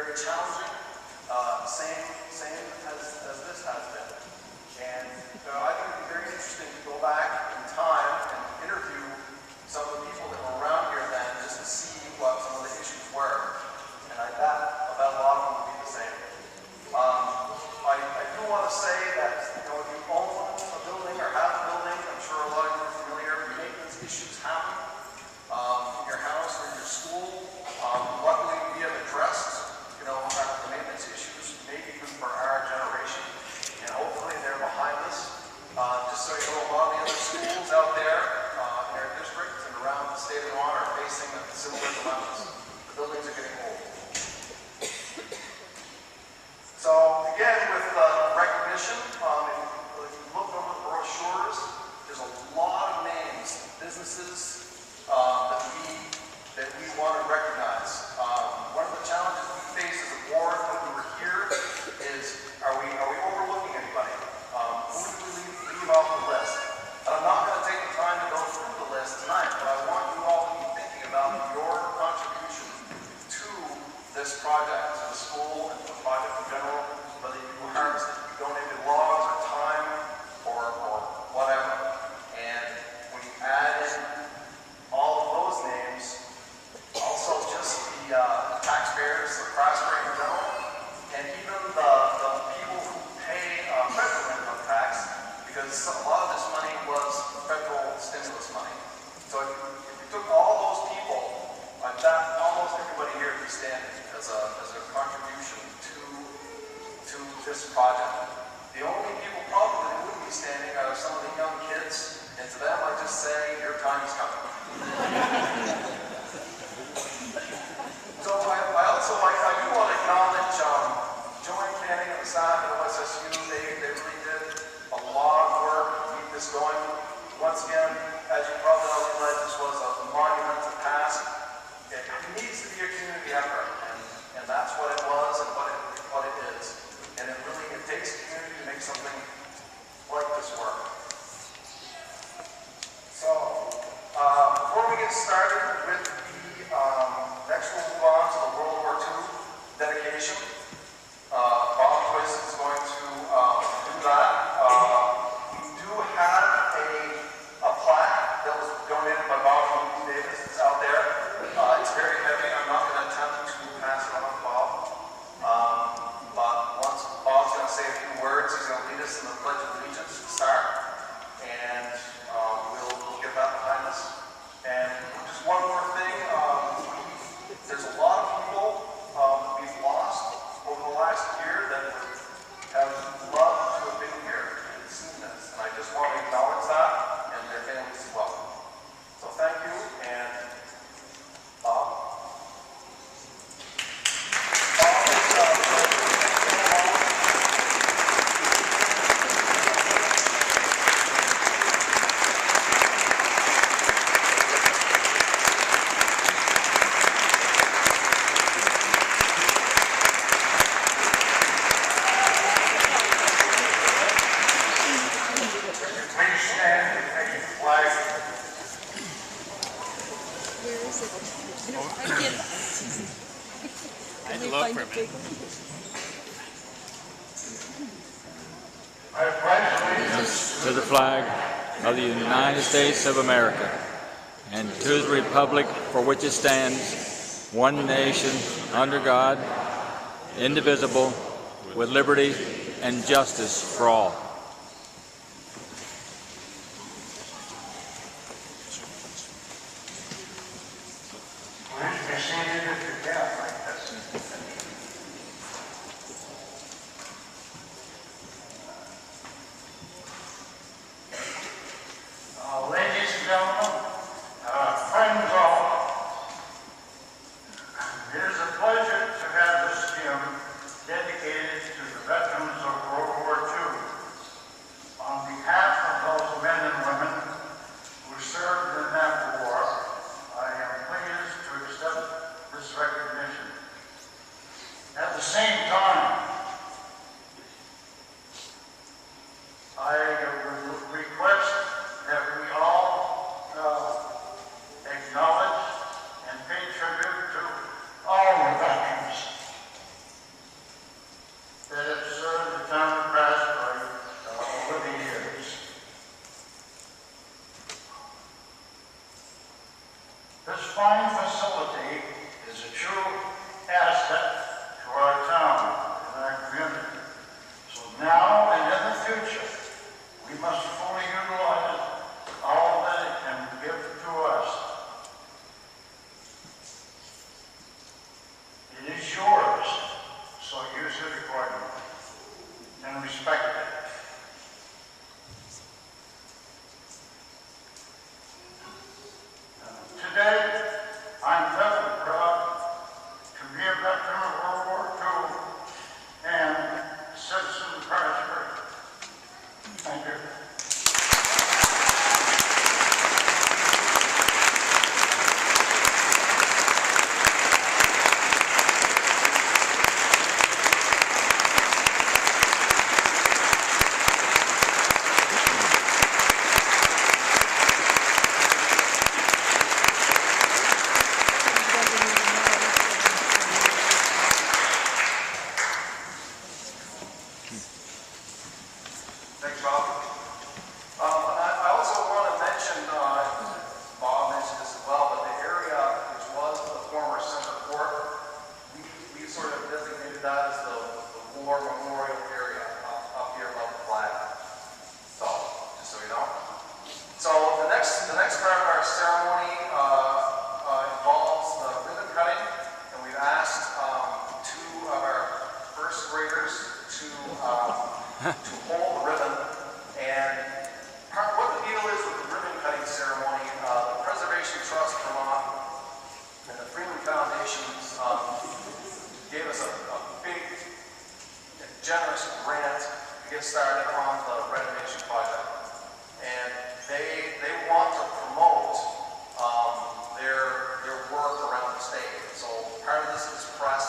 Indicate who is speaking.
Speaker 1: very challenging, same as this has been. And I think it'd be very interesting to go back in time and interview some of the people that were around here then, just to see what some of the issues were. And I bet a lot of them will be the same. I do want to say that, if you own a building or have a building, I'm sure a lot of you are familiar, maintenance issues happen in your house or in your school. Luckily, we have addressed, the maintenance issues, maybe even for our generation, and hopefully they're behind us. Just so you know, a lot of the other schools out there in our district and around the state of Vermont are facing similar dilemmas. The buildings are getting old. So again, with recognition, if you look over the brochures, there's a lot of names, businesses that we want to recognize. One of the challenges we face as a board when we were here is, are we overlooking anybody? Who do we leave off the list? And I'm not going to take the time to go through the list tonight, but I want you all to be thinking about your contribution to this project, to the school, and to the project in general, whether you harvested, you donated logs or time or whatever. And when you add in all of those names, also just the taxpayers, the Craftsbury in general, and even the people who pay federal income tax, because a lot of this money was federal stimulus money. So if you took all those people, I bet almost everybody here would be standing as a contribution to this project. The only people probably that wouldn't be standing are some of the young kids, and to them I just say, your time is coming. So I do want to acknowledge Joanne Canning and the staff at OSSU. They really did a lot of work to keep this going. Once again, as you probably all realize, this was a monumental task. It needs to be a community effort, and that's what it was and what it is. And it takes a community to make something like this work. So, before we get started with next we'll move on to the World War II dedication. Bob Twist is going to do that. We do have a plaque that was donated by Bob Davis. It's out there. It's very heavy. I'm not going to attempt to pass it on to Bob. But once Bob's going to say a few words, he's going to lead us in the Pledge of Allegiance to start. And we'll get that behind us. And just one more thing. There's a lot of people we've lost over the last year that have loved to have been here and seen this. And I just want to acknowledge that and their families as well. So thank you, and Bob.
Speaker 2: To the flag of the United States of America, and to the republic for which it stands, one nation, under God, indivisible, with liberty and justice for all.
Speaker 3: civic ordinance and respect it. Today, I'm doubly proud to be a veteran of World War II and a citizen of Craftsbury. Thank you.
Speaker 1: Thanks, Bob. I also want to mention, Bob mentioned this as well, but the area which was the former center court, we sort of designated that as the war memorial area up here above the flag. So, just so you know. So the next part of our ceremony involves the ribbon cutting, and we've asked two of our first graders to hold the ribbon. And what the deal is with the ribbon cutting ceremony, the Preservation Trust Vermont and the Freeman Foundation gave us a big and generous grant to get started on the renovation project. And they want to promote their work around the state. So part of this is press,